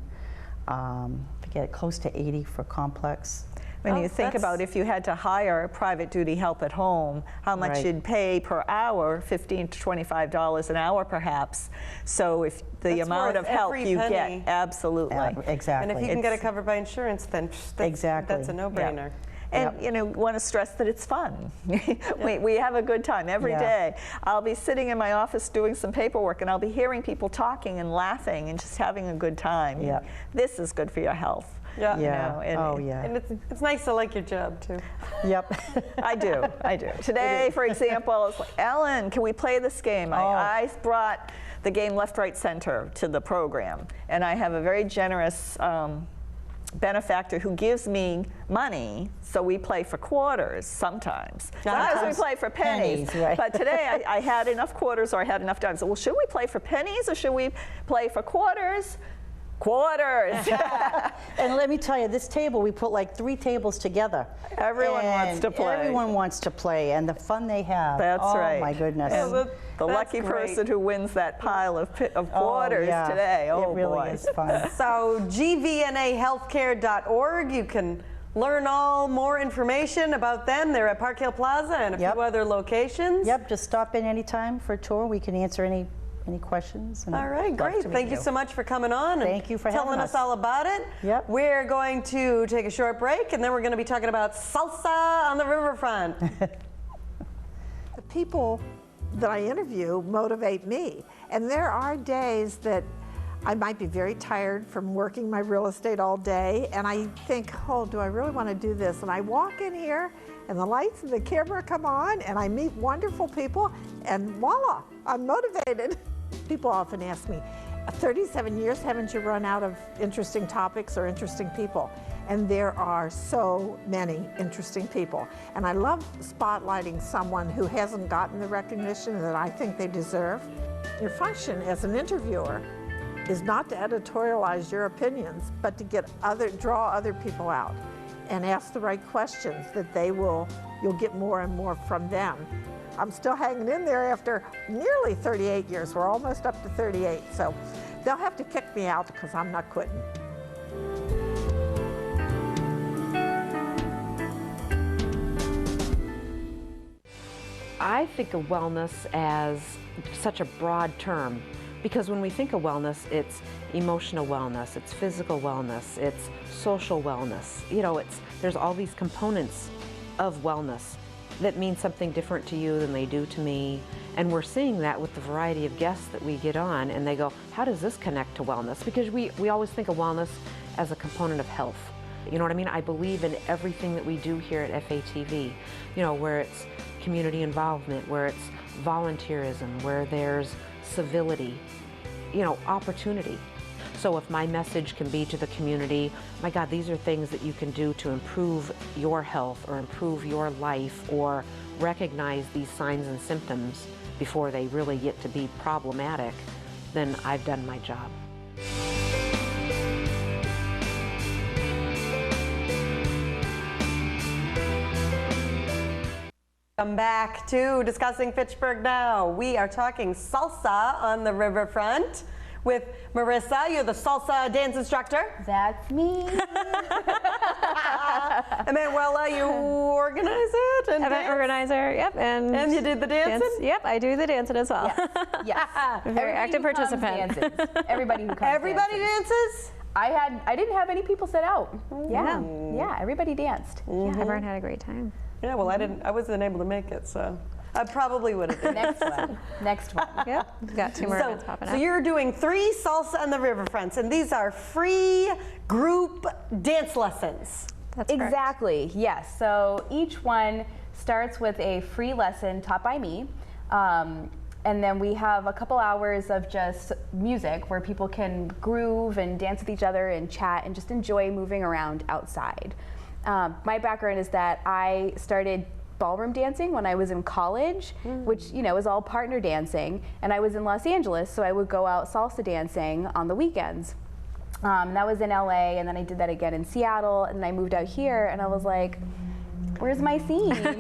forget, close to $80 for complex. When you think about if you had to hire private duty help at home, how much Right. you'd pay per hour, $15 to $25 an hour perhaps. So if the That's amount worth of help every you penny. get, absolutely. Exactly. And if you can get it covered by insurance, then Exactly. that's a no-brainer. And Yep. you know, want to stress that it's fun. we have a good time every Yeah. day. I'll be sitting in my office doing some paperwork, and I'll be hearing people talking and laughing and just having a good time. Yep. This is good for your health. Yeah. Yeah. You know, and- Oh, yeah. And it's nice to like your job, too. Yep. I do. Today, for example, it's like, Ellen, can we play this game? I brought the game Left, Right, Center to the program, and I have a very generous benefactor who gives me money, so we play for quarters sometimes. Sometimes we play for pennies. Right. But today I had enough quarters, or I had enough dimes. So, well, should we play for pennies or should we play for quarters? Quarters. And let me tell you, this table, we put like 3 tables together. Everyone wants And to play. Everyone wants to play, and the fun they have. That's right. Oh, my goodness. And the That's lucky great. person who wins that pile of quarters yeah. today. Oh, it really boy. is fun. So GVNAhealthcare.org, you can learn all more information about them. They're at Park Hill Plaza and a Yep. few other locations. Yep, just stop in anytime for a tour. We can answer any questions. And All right, love great. to Thank meet you so much for coming on and Thank you for telling having us us. all about it. Yep. We're going to take a short break, and then we're going to be talking about salsa on the riverfront. The people that I interview motivate me. And there are days that I might be very tired from working my real estate all day, and I think, oh, do I really want to do this? And I walk in here, and the lights and the camera come on, and I meet wonderful people, and voila, I'm motivated. People often ask me, 37 years, haven't you run out of interesting topics or interesting people? And there are so many interesting people. And I love spotlighting someone who hasn't gotten the recognition that I think they deserve. Your function as an interviewer is not to editorialize your opinions, but to draw other people out and ask the right questions that you'll get more and more from them. I'm still hanging in there after nearly 38 years. We're almost up to 38, so they'll have to kick me out because I'm not quitting. I think of wellness as such a broad term because when we think of wellness, it's emotional wellness, it's physical wellness, it's social wellness. You know, there's all these components of wellness that mean something different to you than they do to me. And we're seeing that with the variety of guests that we get on, and they go, how does this connect to wellness? Because we always think of wellness as a component of health. You know what I mean? I believe in everything that we do here at FATV, you know, where it's community involvement, where it's volunteerism, where there's civility, you know, opportunity. So if my message can be to the community, my God, these are things that you can do to improve your health or improve your life or recognize these signs and symptoms before they really get to be problematic, then I've done my job. Come back to Discussing Fitchburg Now. We are talking salsa on the riverfront with Marissa. You're the salsa dance instructor. That's me. Emmanuella, you organize it and Event dance? organizer, yep. And you did the dancing? Yep, I do the dancing as well. Yes. Very active Everybody who comes participant. dances. Everybody who comes Everybody dances. dances? I didn't have any people sit out. Yeah, everybody danced. Yeah, everyone had a great time. Yeah, well, I wasn't able to make it, so I probably would have done it. Next one. Yep, we've got 2 more events popping So up. you're doing 3 salsa on the riverfronts, and these are free group dance lessons. That's correct. Exactly, yes. So each one starts with a free lesson taught by me. And then we have a couple hours of just music where people can groove and dance with each other and chat and just enjoy moving around outside. My background is that I started ballroom dancing when I was in college, which, you know, is all partner dancing. And I was in Los Angeles, so I would go out salsa dancing on the weekends. That was in LA, and then I did that again in Seattle, and then I moved out here, and I was like, where's my scene? Where's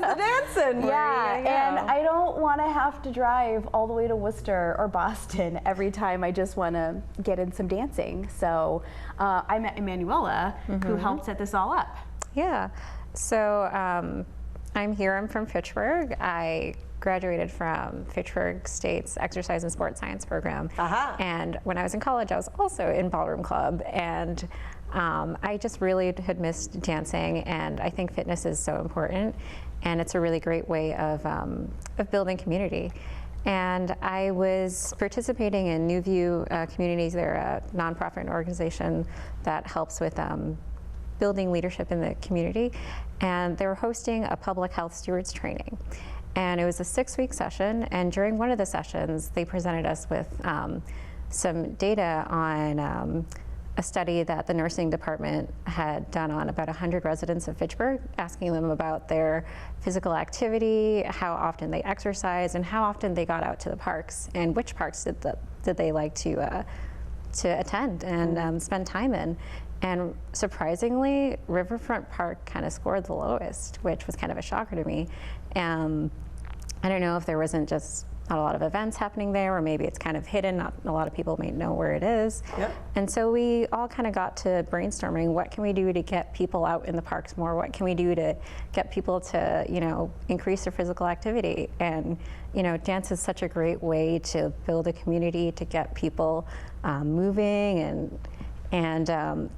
the dancing? Yeah, and I don't want to have to drive all the way to Worcester or Boston every time. I just want to get in some dancing. So I met Emmanuella, who helped set this all up. Yeah. So I'm here. I'm from Fitchburg. I graduated from Fitchburg State's Exercise and Sports Science program. And when I was in college, I was also in ballroom club. And I just really had missed dancing, and I think fitness is so important, and it's a really great way of building community. And I was participating in New View Communities. They're a nonprofit organization that helps with building leadership in the community, and they were hosting a public health stewards training. And it was a 6-week session, and during one of the sessions, they presented us with some data on a study that the nursing department had done on about 100 residents of Fitchburg, asking them about their physical activity, how often they exercise, and how often they got out to the parks, and which parks did they like to attend and spend time in. And surprisingly, Riverfront Park kind of scored the lowest, which was kind of a shocker to me. I don't know if there wasn't just not a lot of events happening there, or maybe it's kind of hidden. Not a lot of people may know where it is. And so we all kind of got to brainstorming, what can we do to get people out in the parks more? What can we do to get people to, you know, increase their physical activity? And, you know, dance is such a great way to build a community, to get people moving. And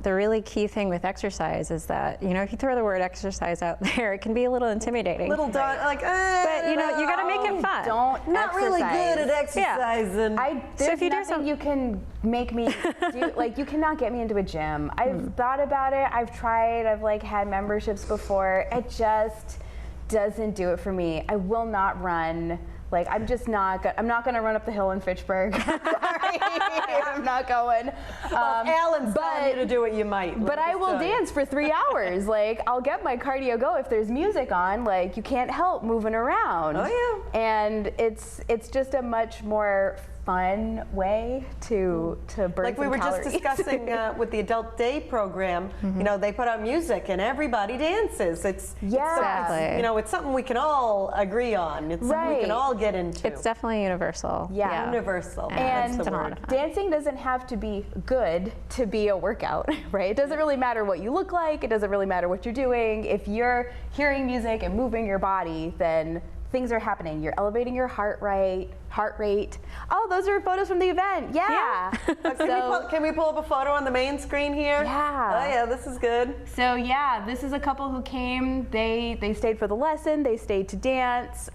the really key thing with exercise is that, you know, if you throw the word exercise out there, it can be a little intimidating. Little dot, like, but you know, you got to make it fun. Don't not exercise. really good at exercising. There's nothing you can make me do. Like, you cannot get me into a gym. I've thought about it. I've tried. I've like had memberships before. It just doesn't do it for me. I will not run. Like, I'm just not. I'm not going to run up the hill in Fitchburg. I'm not going. Well, if Alan's telling you to do it, you might. But I will dance for 3 hours. Like, I'll get my cardio go if there's music on. Like, you can't help moving around. Oh yeah. And it's just a much more fun way to burn like some we were calories. just discussing with the Adult Day program. You know, they put out music and everybody dances. It's you know, it's something we can all agree on. It's something we can all get into. It's definitely universal. Yeah. Universal. And That's the word. dancing doesn't have to be good to be a workout, right? It doesn't really matter what you look like. It doesn't really matter what you're doing. If you're hearing music and moving your body, then things are happening. You're elevating your heart rate. Oh, those are photos from the event. Yeah. Can we pull up a photo on the main screen here? Yeah. Oh yeah, this is good. So yeah, this is a couple who came. They stayed for the lesson. They stayed to dance.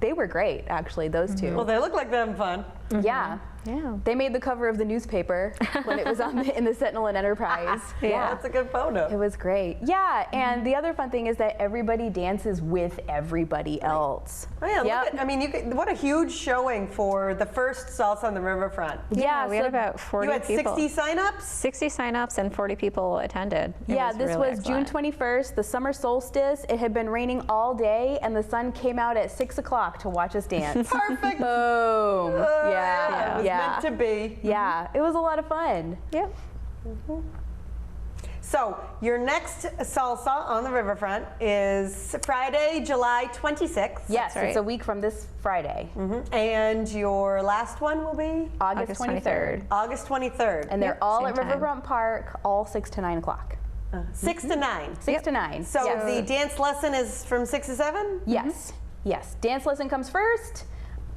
They were great, actually, those two. Well, they look like they're having fun. Yeah. Yeah. They made the cover of the newspaper when it was in the Sentinel and Enterprise. Yeah, that's a good photo. It was great. Yeah, and the other fun thing is that everybody dances with everybody else. Oh yeah, look at, I mean, what a huge showing for the first Salsa on the Riverfront. Yeah, we had about 40 people. You had 60 signups? 60 signups and 40 people attended. This was June 21st, the summer solstice. It had been raining all day, and the sun came out at 6 o'clock to watch us dance. Perfect. Boom. It was meant to be. Yeah, it was a lot of fun. Yep. So your next Salsa on the Riverfront is Friday, July 26th. Yes, it's a week from this Friday. And your last one will be? August 23rd. August 23rd. And they're all at Riverfront Park, all 6 to 9 o'clock. 6 to 9? 6 to 9. So the dance lesson is from 6 to 7? Yes. Yes. Dance lesson comes first.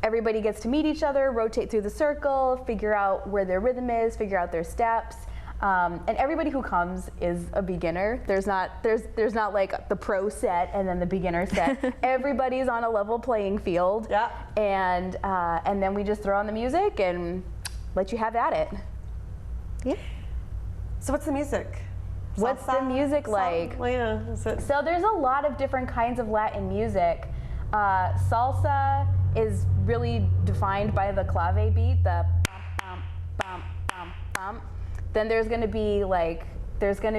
Everybody gets to meet each other, rotate through the circle, figure out where their rhythm is, figure out their steps. And everybody who comes is a beginner. There's not like the pro set and then the beginner set. Everybody's on a level playing field. Yeah. And then we just throw on the music and let you have at it. Yeah. So what's the music? What's the music like? Well, yeah, is it? So there's a lot of different kinds of Latin music. Salsa is really defined by the clave beat, the bum, bum, bum, bum, bum. Then there's going to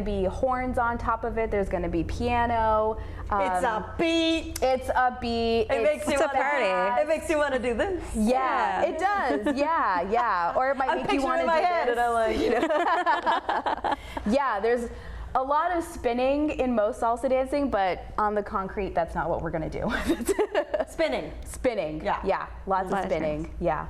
be horns on top of it. There's going to be piano. It's a beat. It's a beat. It makes you a want to party. It makes you want to do this. Yeah, it does. Yeah, yeah. Or it might make you want to do my head, this. and I'm like, you know. Yeah, there's a lot of spinning in most salsa dancing, but on the concrete, that's not what we're gonna do. Spinning. Spinning. Yeah. Yeah. Lots of spinning. Yeah.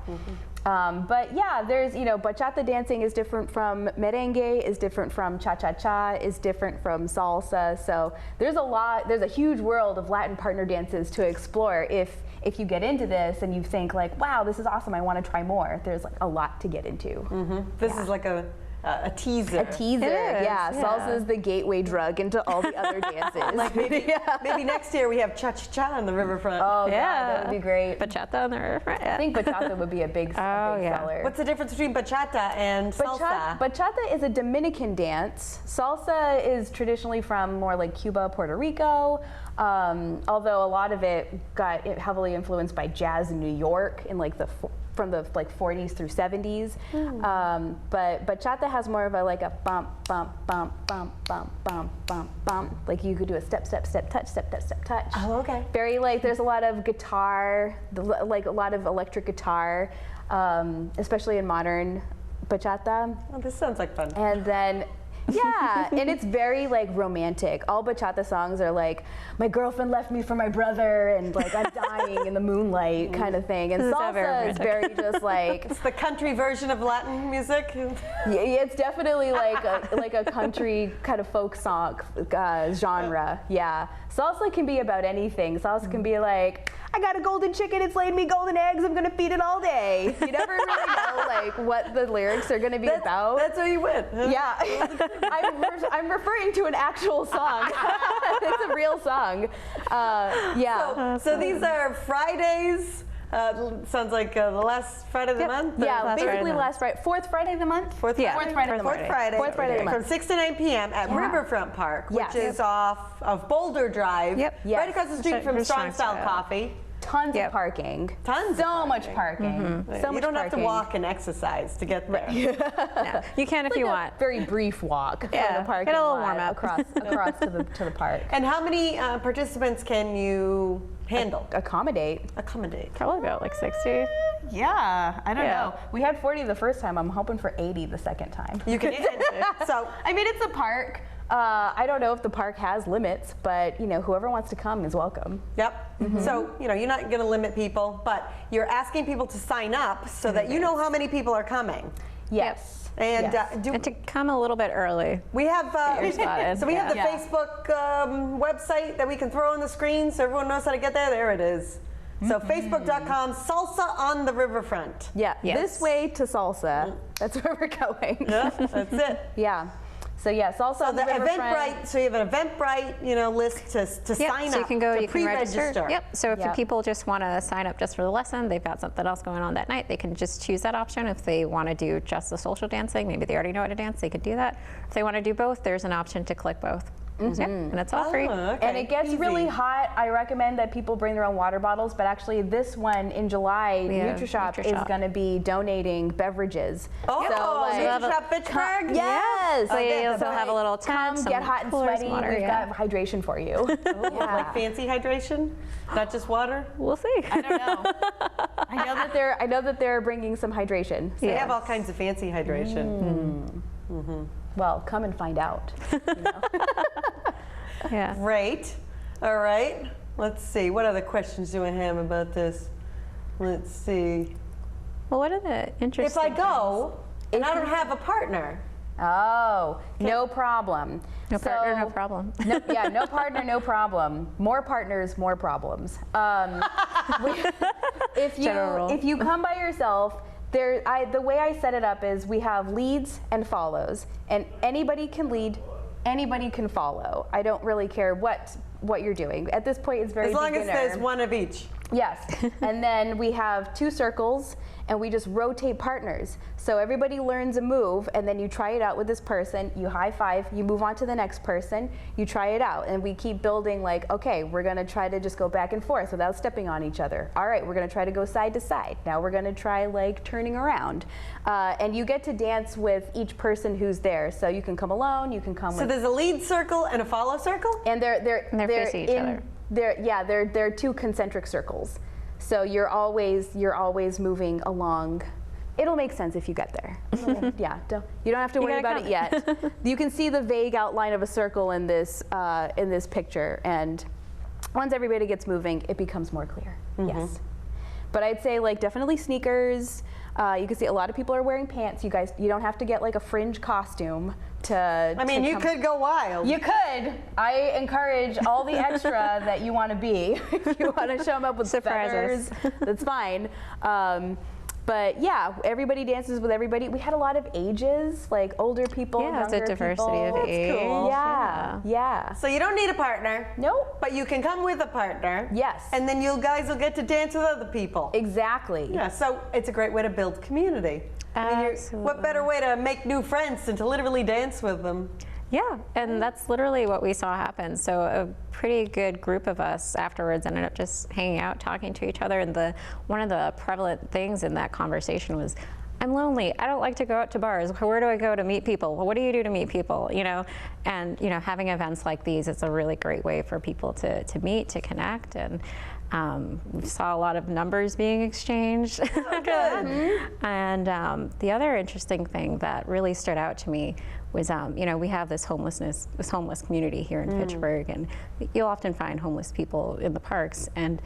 But yeah, there's, bachata dancing is different from merengue, is different from cha-cha-cha, is different from salsa. So there's a huge world of Latin partner dances to explore if you get into this and you think like, wow, this is awesome, I want to try more. There's like a lot to get into. This is like a teaser. A teaser, yeah. Salsa is the gateway drug into all the other dances. Like maybe next year we have cha-cha-cha on the Riverfront. Oh, yeah, that would be great. Bachata on the Riverfront. I think bachata would be a big seller. What's the difference between bachata and salsa? Bachata is a Dominican dance. Salsa is traditionally from more like Cuba, Puerto Rico, although a lot of it got heavily influenced by jazz in New York in like from the 40s through 70s. But bachata has more of a bump, bump, bump, bump, bump, bump, bump, bump. Like you could do a step, step, step, touch, step, step, step, touch. Oh, okay. Very there's a lot of guitar, like a lot of electric guitar, especially in modern bachata. Oh, this sounds like fun. And then, yeah, and it's very romantic. All bachata songs are like, my girlfriend left me for my brother, and like I'm dying in the moonlight kind of thing. And salsa is very just like it's the country version of Latin music. Yeah, it's definitely like a country kind of folk song genre. Yeah, salsa can be about anything. Salsa can be like, I got a golden chicken, it's laid me golden eggs, I'm gonna feed it all day. You never really know what the lyrics are gonna be about. That's where you went. Yeah, I'm referring to an actual song. It's a real song. Yeah. So these are Fridays. Sounds like the last Friday of the month? Yeah, basically last Friday. Fourth Friday of the month? Fourth Friday of the month. From 6 to 9 p.m. at Riverfront Park, which is off of Boulder Drive. Yep. Right across the street from Strong Style Coffee. Tons of parking. So much parking. So you don't have to walk and exercise to get there. No, you can if you want. Very brief walk. Yeah, the parking get a little lot warm up across to the park. And how many participants can you handle? Accommodate. Probably about 60. Yeah, I don't know. We had 40 the first time. I'm hoping for 80 the second time. You can. So I mean, it's a park. I don't know if the park has limits, but whoever wants to come is welcome. Yep. So you're not going to limit people, but you're asking people to sign up so that you know how many people are coming. Yes. And and to come a little bit early. We have so we have the Yeah. Facebook website that we can throw on the screen so everyone knows how to get there. There it is. So Facebook.com, Salsa on the Riverfront. Yeah. Yes. This way to Salsa. That's where we're going. Yeah, that's it. Yeah. So yeah, Salsa So on the Riverfront. Eventbrite. So you have an Eventbrite, list to sign up. So you can go, to you can register. pre-register. Yep. So if the people just want to sign up just for the lesson, they've got something else going on that night, they can just choose that option. If they want to do just the social dancing, maybe they already know how to dance, they could do that. If they want to do both, there's an option to click both. Yeah, and it's all free. Okay. And it gets really hot. I recommend that people bring their own water bottles, but actually this one in July, NutriShop is going to be donating beverages. Oh, so, NutriShop Fitchburg? Yes. So they'll have a little tent, Come get hot and sweaty. Water, We've got hydration for you. Like fancy hydration? Not just water? We'll see. I don't know. I know that they're bringing some hydration. So. They have all kinds of fancy hydration. Well, come and find out. Yeah. Great. All right. Let's see. What other questions do I have about this? Let's see. Well, what are the interesting If I go and I don't have a partner. Oh, no problem. No partner, no problem. No partner, no problem. More partners, more problems. If you come by yourself, the way I set it up is we have leads and follows, and anybody can lead, anybody can follow. I don't really care what you're doing. At this point, it's very As long beginner. as there's one of each. Yes, and then we have 2 circles, and we just rotate partners. So everybody learns a move, and then you try it out with this person, you high five, you move on to the next person, you try it out, and we keep building like, okay, we're gonna try to just go back and forth without stepping on each other. All right, we're gonna try to go side to side. Now we're gonna try like turning around. And you get to dance with each person who's there. So you can come alone, you can come with. So there's a lead circle and a follow circle? And they're facing each other. They're two concentric circles. So you're always moving along. It'll make sense if you get there. Yeah, you don't have to worry about it yet. You can see the vague outline of a circle in this picture, and once everybody gets moving, it becomes more clear. Yes, but I'd say like definitely sneakers. You can see a lot of people are wearing pants. You don't have to get like a fringe costume to. I mean, you could go wild. You could. I encourage all the extra that you want to be. If you want to show them up with surprises, that's fine. But yeah, everybody dances with everybody. We had a lot of ages, like older people, younger it's a diversity people. of age. Cool. Yeah. So you don't need a partner. Nope. But you can come with a partner. Yes. And then you guys will get to dance with other people. Exactly. Yeah, so it's a great way to build community. I mean, what better way to make new friends than to literally dance with them? Yeah, and that's literally what we saw happen. So a pretty good group of us afterwards ended up just hanging out, talking to each other. And one of the prevalent things in that conversation was, I'm lonely. I don't like to go out to bars. Where do I go to meet people? Well, what do you do to meet people? You know, and having events like these is a really great way for people to meet, to connect, and we saw a lot of numbers being exchanged after that. And the other interesting thing that really stood out to me was, we have this homeless community here in Fitchburg, and you'll often find homeless people in the parks, and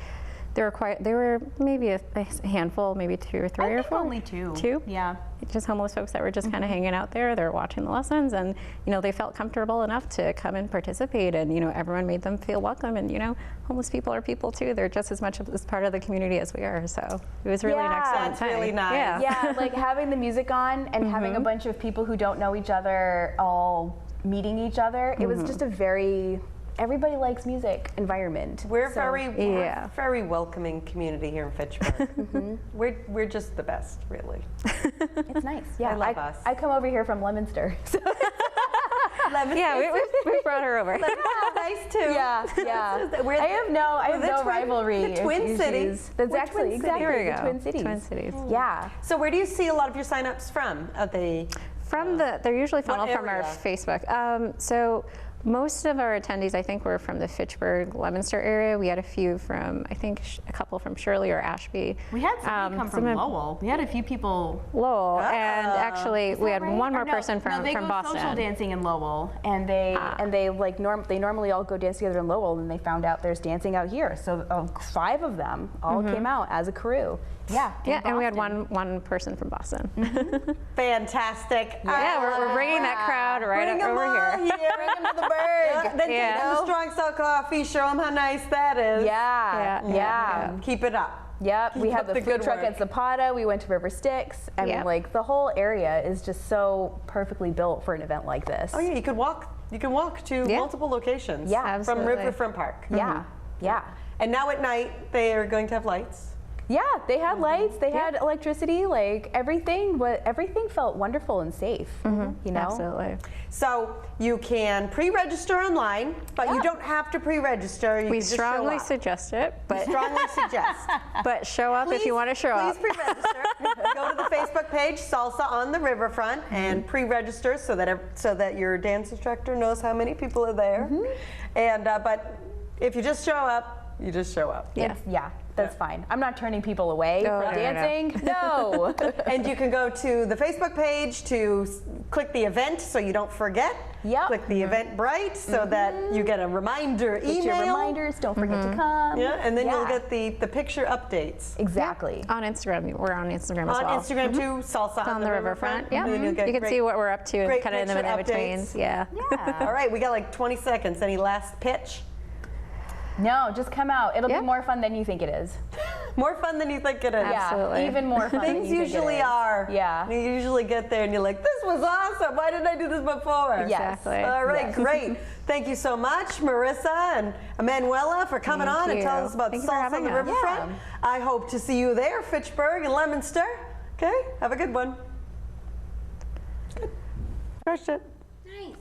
there were maybe a handful, maybe 2 or 3 or 4. Only 2. 2? Yeah. Just homeless folks that were just kind of hanging out there. They're watching the lessons, and they felt comfortable enough to come and participate, and everyone made them feel welcome. And homeless people are people too. They're just as much as part of the community as we are. So it was really an excellent That's time. really nice. Yeah, like having the music on and having a bunch of people who don't know each other all meeting each other. It was just a very everybody likes music environment. We're very welcoming community here in Fitchburg. We're just the best, really. It's nice. Yeah, I love us. I come over here from Leominster. So. Yeah, we brought her over. Nice too. Yeah. I have no rivalry. The Twin Cities. That's exactly Here we go. The Twin Cities. Twin Cities. Yeah. So where do you see a lot of your signups from? They're usually funneled from our area? Facebook. So most of our attendees, I think, were from the Fitchburg, Leominster area. We had a few from, I think, a couple from Shirley or Ashby. We had somebody come from Lowell. We had a few people. Lowell, and actually we had one more person from they go Boston. Social dancing in Lowell, and they normally all go dance together in Lowell, and they found out there's dancing out here. So 5 of them all came out as a crew. Yeah. Yeah, and we had one person from Boston. Fantastic. Yeah, we're bringing that crowd right over here. Bring them to the Berg. Then take them to Strong Style Coffee. Show them how nice that is. Yeah. Keep it up. Yep, we had the food truck at Zapata. We went to River Styx. I mean, like the whole area is just so perfectly built for an event like this. Oh yeah, you could walk to multiple locations. Yeah, from absolutely. Riverfront Park. Yeah. And now at night they are going to have lights. Yeah, they had lights, they had electricity, like everything, but everything felt wonderful and safe, Absolutely. So you can pre-register online, but you don't have to pre-register. We strongly suggest it, but but show up if you want to show up. Please pre-register. Go to the Facebook page, Salsa on the Riverfront, and pre-register so that your dance instructor knows how many people are there. And but if you just show up, you just show up. That's fine. I'm not turning people away from dancing. No. And you can go to the Facebook page to click the event so you don't forget. Yep. Click the Eventbrite so that you get a reminder email. Get your reminders. Don't forget to come. Yeah, and then you'll get the picture updates. Exactly. On Instagram, we're on Instagram as well. On Instagram too, Salsa on the Riverfront. Yeah, you can see what we're up to and kind of in the in-betweens. Yeah. All right, we got like 20 seconds. Any last pitch? No, just come out. It'll be more fun than you think it is. More fun than you think it is. Absolutely. Yeah, even more fun than Things you think it usually is. are. Yeah. You usually get there and you're like, this was awesome. Why didn't I do this before? Yes. Exactly. All right, great. Thank you so much, Marissa and Emmanuella, for coming on and telling us about Salsa on the Riverfront. I hope to see you there, Fitchburg and Leominster. Okay, have a good one. Good. Crushed it. Nice.